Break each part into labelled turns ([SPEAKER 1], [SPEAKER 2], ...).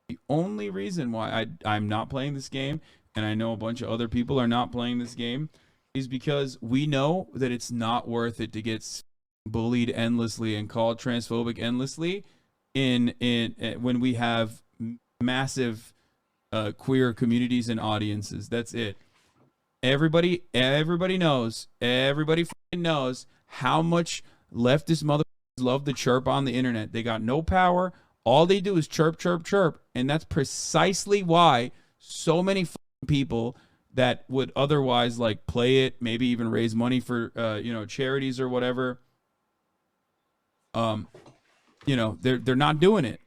[SPEAKER 1] The only reason why I'm not playing this game, and I know a bunch of other people are not playing this game, is because we know that it's not worth it to get bullied endlessly and called transphobic endlessly in when we have massive queer communities and audiences. That's it. Everybody fucking knows how much leftist motherfuckers love to chirp on the internet. They got no power. All they do is chirp, chirp, chirp, and that's precisely why so many people that would otherwise like play it, maybe even raise money for charities or whatever. Um, they're not doing it.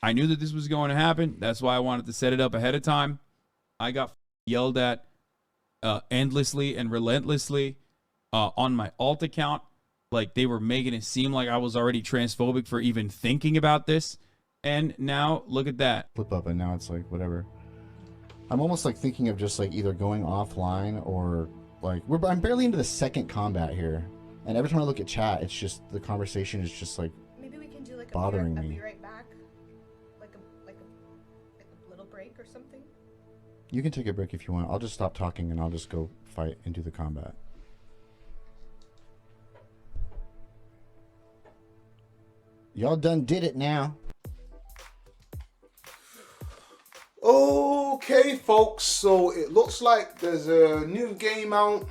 [SPEAKER 1] I knew that this was going to happen. That's why I wanted to set it up ahead of time. I got yelled at endlessly and relentlessly on my alt account. Like they were making it seem like I was already transphobic for even thinking about this. And now look at that.
[SPEAKER 2] Flip up, and now it's like whatever. I'm almost like thinking of just like either going offline or like I'm barely into the second combat here, and every time I look at chat, it's just the conversation is just like
[SPEAKER 3] maybe we can do like
[SPEAKER 2] bothering
[SPEAKER 3] I'll
[SPEAKER 2] me.
[SPEAKER 3] be right back, like a little break or something.
[SPEAKER 2] You can take a break if you want. I'll just stop talking and I'll just go fight and do the combat. Y'all done did it now.
[SPEAKER 4] Okay, folks, so it looks like there's a new game out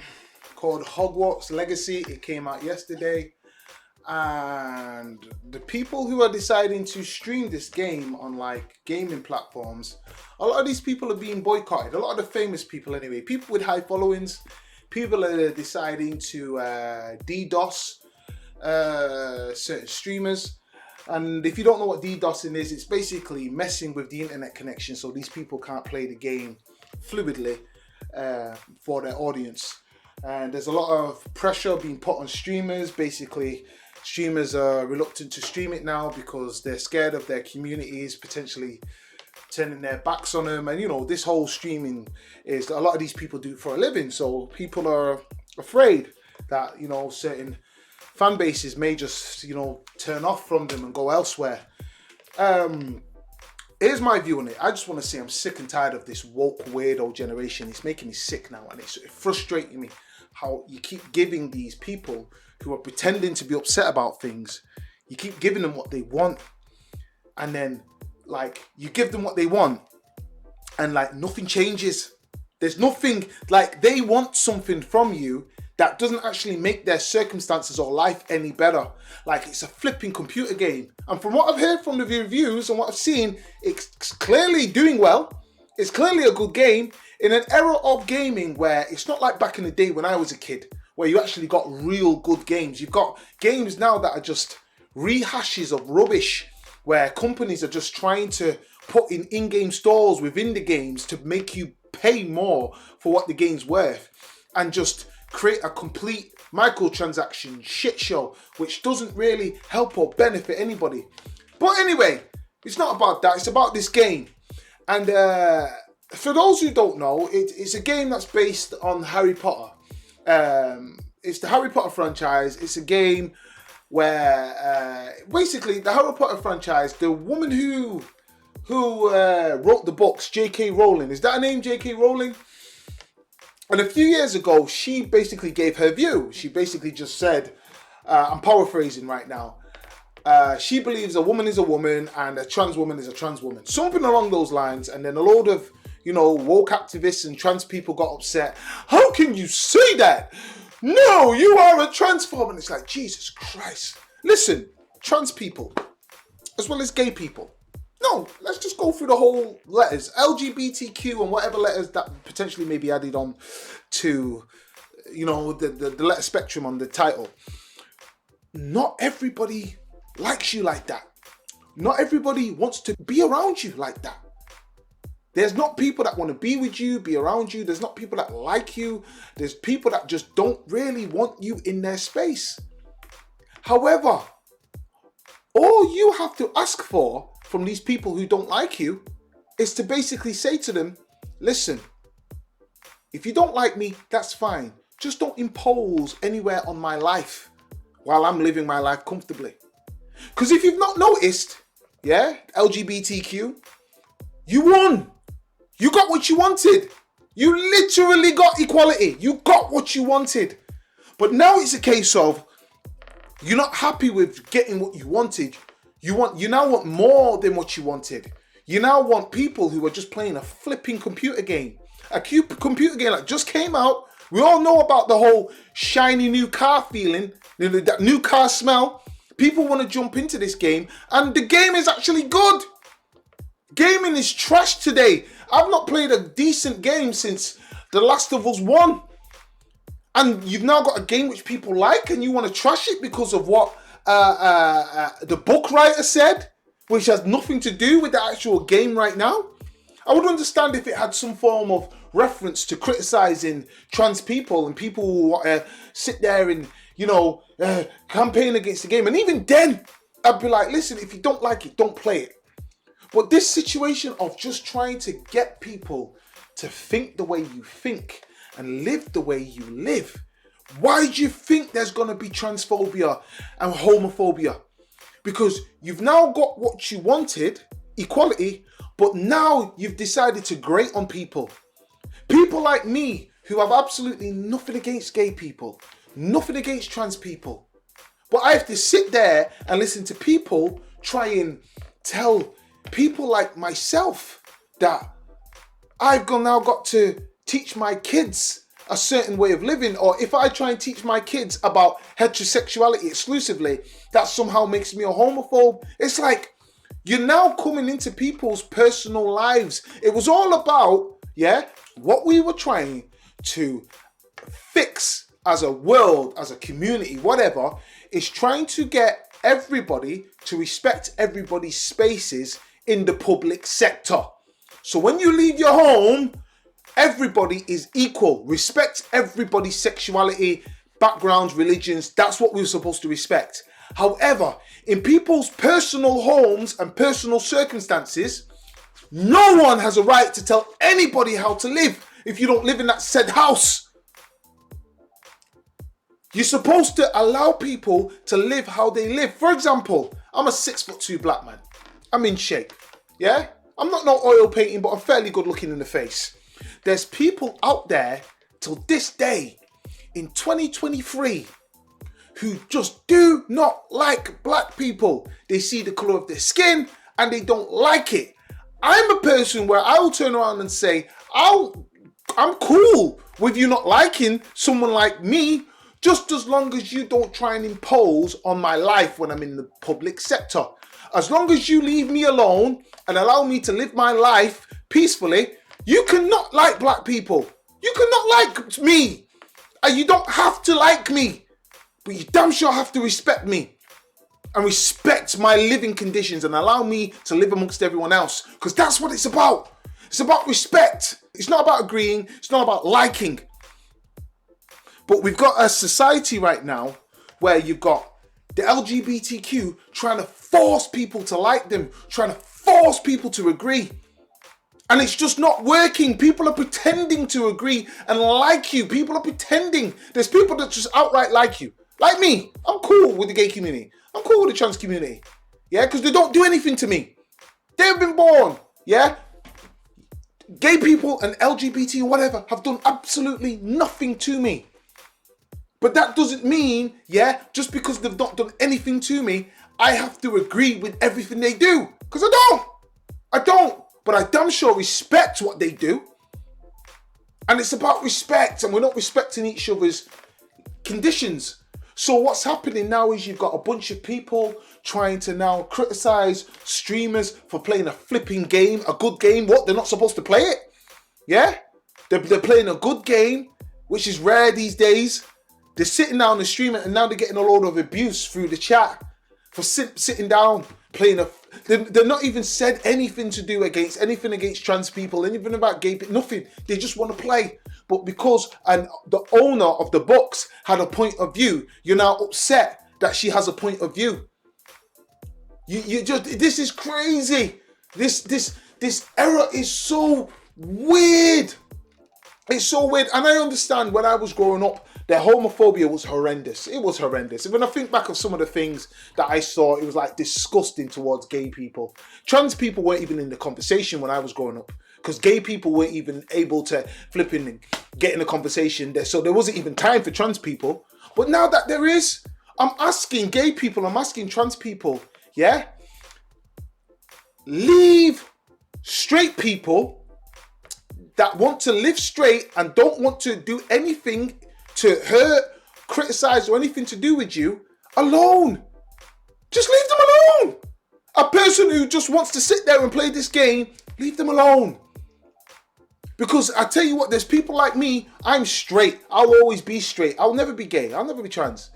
[SPEAKER 4] called Hogwarts Legacy. It came out yesterday, and the people who are deciding to stream this game on like gaming platforms, a lot of these people are being boycotted. A lot of the famous people anyway, people with high followings, people are deciding to DDoS certain streamers. And if you don't know what DDoSing is, it's basically messing with the internet connection so these people can't play the game fluidly for their audience. And there's a lot of pressure being put on streamers. Basically, streamers are reluctant to stream it now because they're scared of their communities potentially turning their backs on them. And you know, this whole streaming is a lot of these people do it for a living. So people are afraid that, you know, certain fan bases may just, you know, turn off from them and go elsewhere. Here's my view on it. I just want to say I'm sick and tired of this woke weirdo generation. It's making me sick now, and it's frustrating me how you keep giving these people who are pretending to be upset about things, you keep giving them what they want, and then like you give them what they want and like nothing changes. There's nothing, like they want something from you that doesn't actually make their circumstances or life any better. Like it's a flipping computer game. And from what I've heard from the reviews and what I've seen, it's clearly doing well. It's clearly a good game in an era of gaming where it's not like back in the day when I was a kid, where you actually got real good games. You've got games now that are just rehashes of rubbish, where companies are just trying to put in-game stores within the games to make you pay more for what the game's worth, and just create a complete microtransaction shit show which doesn't really help or benefit anybody. But anyway, it's not about that. It's about this game. And for those who don't know, it's a game that's based on Harry Potter. It's the Harry Potter franchise. It's a game where basically the Harry Potter franchise, the woman who wrote the books, J.K. Rowling, is that her name, J.K. Rowling? And a few years ago, she basically gave her view. She basically just said, I'm paraphrasing right now, she believes a woman is a woman and a trans woman is a trans woman. Something along those lines. And then a load of, you know, woke activists and trans people got upset. How can you say that? No, you are a transphobe. And it's like, Jesus Christ. Listen, trans people, as well as gay people. No, let's just go through the whole letters. LGBTQ and whatever letters that potentially may be added on to, you know, the letter spectrum on the title. Not everybody likes you like that. Not everybody wants to be around you like that. There's not people that want to be with you, be around you. There's not people that like you. There's people that just don't really want you in their space. However, all you have to ask for from these people who don't like you is to basically say to them, listen, if you don't like me, that's fine. Just don't impose anywhere on my life while I'm living my life comfortably. Because if you've not noticed, yeah, LGBTQ, You won. You got what you wanted. You literally got equality. You got what you wanted. But now it's a case of you're not happy with getting what you wanted. You now want more than what you wanted. You now want people who are just playing a flipping computer game. A computer game that just came out. We all know about the whole shiny new car feeling, that new car smell. People want to jump into this game, and the game is actually good. Gaming is trash today. I've not played a decent game since The Last of Us 1. And you've now got a game which people like, and you want to trash it because of what the book writer said, which has nothing to do with the actual game right now. I would understand if it had some form of reference to criticizing trans people and people who sit there and, campaign against the game. And even then, I'd be like, listen, if you don't like it, don't play it. But this situation of just trying to get people to think the way you think and live the way you live, why do you think there's going to be transphobia and homophobia? Because you've now got what you wanted, equality, but now you've decided to grate on people. People like me who have absolutely nothing against gay people, nothing against trans people. But I have to sit there and listen to people try and tell people like myself that I've now got to teach my kids a certain way of living, or if I try and teach my kids about heterosexuality exclusively, that somehow makes me a homophobe. It's like you're now coming into people's personal lives. It was all about, what we were trying to fix as a world, as a community, whatever, is trying to get everybody to respect everybody's spaces in the public sector. So when you leave your home, everybody is equal. Respect everybody's sexuality, backgrounds, religions. That's what we're supposed to respect. However, in people's personal homes and personal circumstances, no one has a right to tell anybody how to live if you don't live in that said house. You're supposed to allow people to live how they live. For example, I'm a 6'2" black man. I'm in shape. Yeah? I'm not no oil painting, but I'm fairly good looking in the face. There's people out there till this day in 2023 who just do not like black people. They see the color of their skin and they don't like it. I'm a person where I will turn around and say, I'm cool with you not liking someone like me, just as long as you don't try and impose on my life when I'm in the public sector. As long as you leave me alone and allow me to live my life peacefully, you cannot like black people. You cannot like me. And you don't have to like me. But you damn sure have to respect me. And respect my living conditions and allow me to live amongst everyone else. Because that's what it's about. It's about respect. It's not about agreeing. It's not about liking. But we've got a society right now where you've got the LGBTQ trying to force people to like them, trying to force people to agree. And it's just not working. People are pretending to agree and like you. People are pretending. There's people that just outright like you. Like me. I'm cool with the gay community. I'm cool with the trans community. Yeah, because they don't do anything to me. They've been born. Yeah. Gay people and LGBT or whatever have done absolutely nothing to me. But that doesn't mean, just because they've not done anything to me, I have to agree with everything they do. Because I don't. But I damn sure respect what they do. And it's about respect, and we're not respecting each other's conditions. So what's happening now is you've got a bunch of people trying to now criticize streamers for playing a flipping game, a good game. What? They're not supposed to play it? Yeah? They're playing a good game, which is rare these days. They're sitting down and streaming, and now they're getting a load of abuse through the chat for sitting down, playing a... They're not even said anything to do against trans people, anything about gay people, nothing. They just want to play. But because the owner of the box had a point of view, you're now upset that she has a point of view. This is crazy. This era is so weird. It's so weird. And I understand when I was growing up, Their homophobia was horrendous. It was horrendous. When I think back of some of the things that I saw, it was like disgusting towards gay people. Trans people weren't even in the conversation when I was growing up, because gay people weren't even able to flip in and get in a conversation there. So there wasn't even time for trans people. But now that there is, I'm asking gay people, I'm asking trans people, yeah? Leave straight people that want to live straight and don't want to do anything to hurt, criticize, or anything to do with you alone. Just leave them alone. A person who just wants to sit there and play this game, leave them alone. Because I tell you what, there's people like me, I'm straight. I'll always be straight. I'll never be gay. I'll never be trans.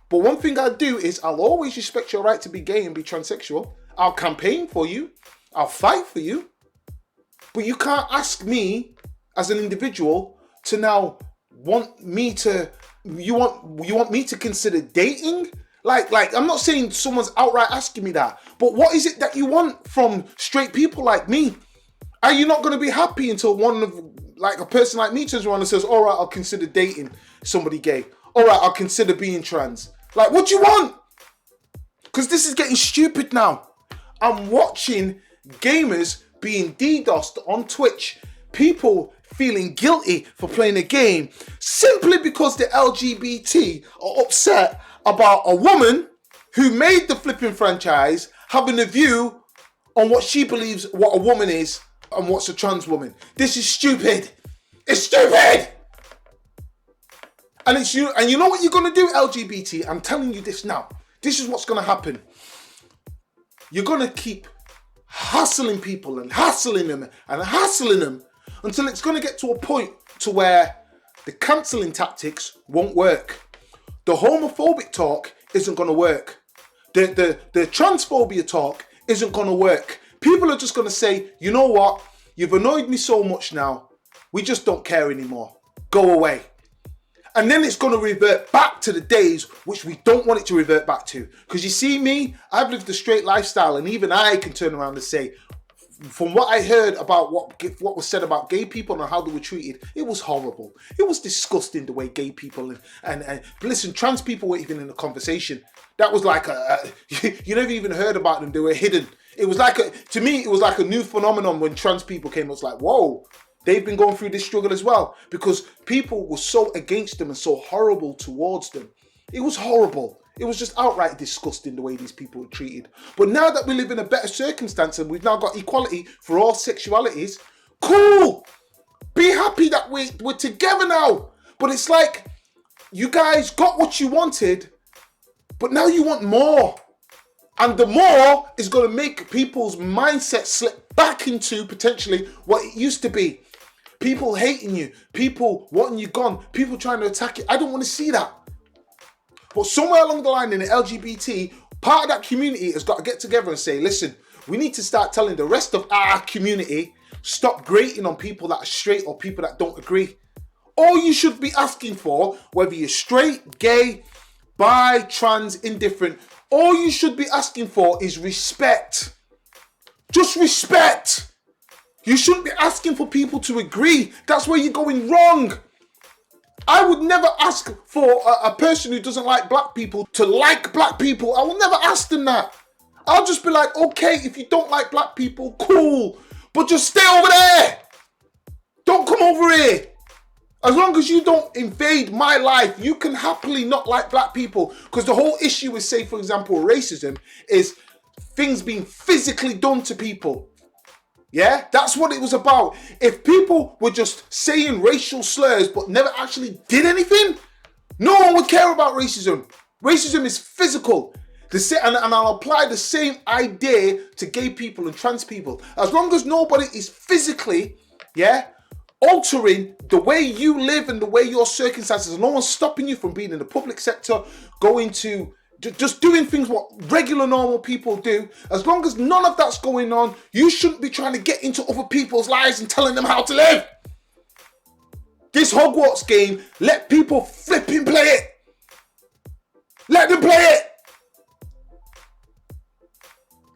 [SPEAKER 4] But one thing I do is I'll always respect your right to be gay and be transsexual. I'll campaign for you. I'll fight for you. But you can't ask me as an individual to now want me to, you want me to consider dating? Like I'm not saying someone's outright asking me that, but what is it that you want from straight people like me? Are you not going to be happy until a person like me turns around and says, all right, I'll consider dating somebody gay. All right, I'll consider being trans. Like, what do you want? Because this is getting stupid now. I'm watching gamers being DDoSed on Twitch. People feeling guilty for playing a game simply because the LGBT are upset about a woman who made the flipping franchise having a view on what she believes what a woman is and what's a trans woman. This is stupid. It's stupid. And it's you. And you know what you're going to do, LGBT? I'm telling you this now. This is what's going to happen. You're going to keep hassling people and hassling them and hassling them until it's going to get to a point to where the cancelling tactics won't work. The homophobic talk isn't going to work. The transphobia talk isn't going to work. People are just going to say, you know what? You've annoyed me so much now. We just don't care anymore. Go away. And then it's going to revert back to the days which we don't want it to revert back to. Because you see me, I've lived a straight lifestyle, and even I can turn around and say, from what I heard about what was said about gay people and how they were treated, it was horrible. It was disgusting the way gay people and listen, trans people weren't even in the conversation. That was like you never even heard about them. They were hidden. It was like to me, it was like a new phenomenon when trans people came. It was like, whoa. They've been going through this struggle as well, because people were so against them and so horrible towards them. It was horrible. It was just outright disgusting the way these people were treated. But now that we live in a better circumstance and we've now got equality for all sexualities, cool. Be happy that we're together now. But it's like you guys got what you wanted, but now you want more. And the more is going to make people's mindset slip back into potentially what it used to be. People hating you, people wanting you gone, people trying to attack you. I don't want to see that. But somewhere along the line in the LGBT, part of that community has got to get together and say, listen, we need to start telling the rest of our community, stop grating on people that are straight or people that don't agree. All you should be asking for, whether you're straight, gay, bi, trans, indifferent, all you should be asking for is respect. Just respect. You shouldn't be asking for people to agree. That's where you're going wrong. I would never ask for a person who doesn't like black people to like black people. I will never ask them that. I'll just be like, okay, if you don't like black people, cool. But just stay over there. Don't come over here. As long as you don't invade my life, you can happily not like black people. Because the whole issue with, say, for example, racism is things being physically done to people. Yeah, that's what it was about. If people were just saying racial slurs but never actually did anything, no one would care about racism. Racism is physical. And I'll apply the same idea to gay people and trans people. As long as nobody is physically, altering the way you live and the way your circumstances, no one's stopping you from being in the public sector, going to just doing things what regular normal people do. As long as none of that's going on, you shouldn't be trying to get into other people's lives and telling them how to live. This Hogwarts game, let people flipping play it. Let them play it.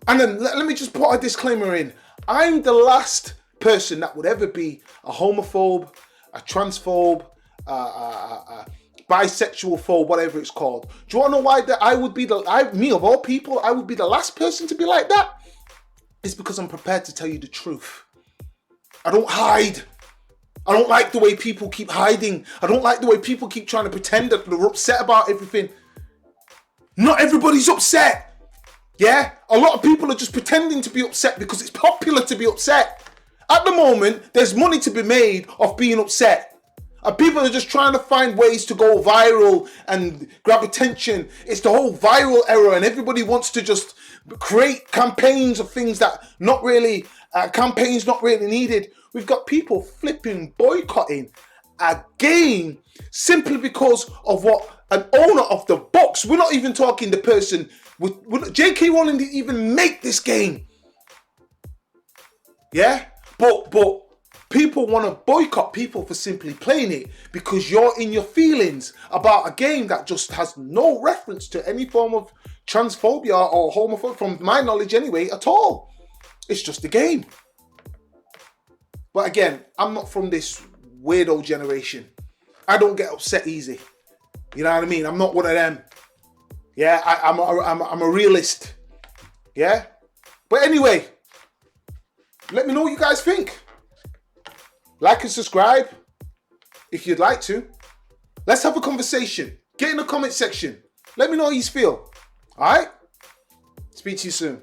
[SPEAKER 4] And then let me just put a disclaimer in. I'm the last person that would ever be a homophobe, a transphobe, bisexual phobe, whatever it's called. Do you want to know why that I would be me of all people, I would be the last person to be like that? It's because I'm prepared to tell you the truth. I don't hide. I don't like the way people keep hiding. I don't like the way people keep trying to pretend that they're upset about everything. Not everybody's upset. Yeah? A lot of people are just pretending to be upset because it's popular to be upset. At the moment, there's money to be made off being upset. And people are just trying to find ways to go viral and grab attention. It's the whole viral era, and everybody wants to just create campaigns of things that campaigns not really needed. We've got people flipping boycotting a game simply because of what an owner of the box. We're not even talking the person J.K. Rowling didn't even make this game. Yeah, but people want to boycott people for simply playing it because you're in your feelings about a game that just has no reference to any form of transphobia or homophobia, from my knowledge anyway, at all. It's just a game. But again, I'm not from this weirdo generation. I don't get upset easy. You know what I mean? I'm not one of them. Yeah, I'm a realist. Yeah? But anyway, let me know what you guys think. Like and subscribe if you'd like to. Let's have a conversation. Get in the comment section. Let me know how you feel. All right? Speak to you soon.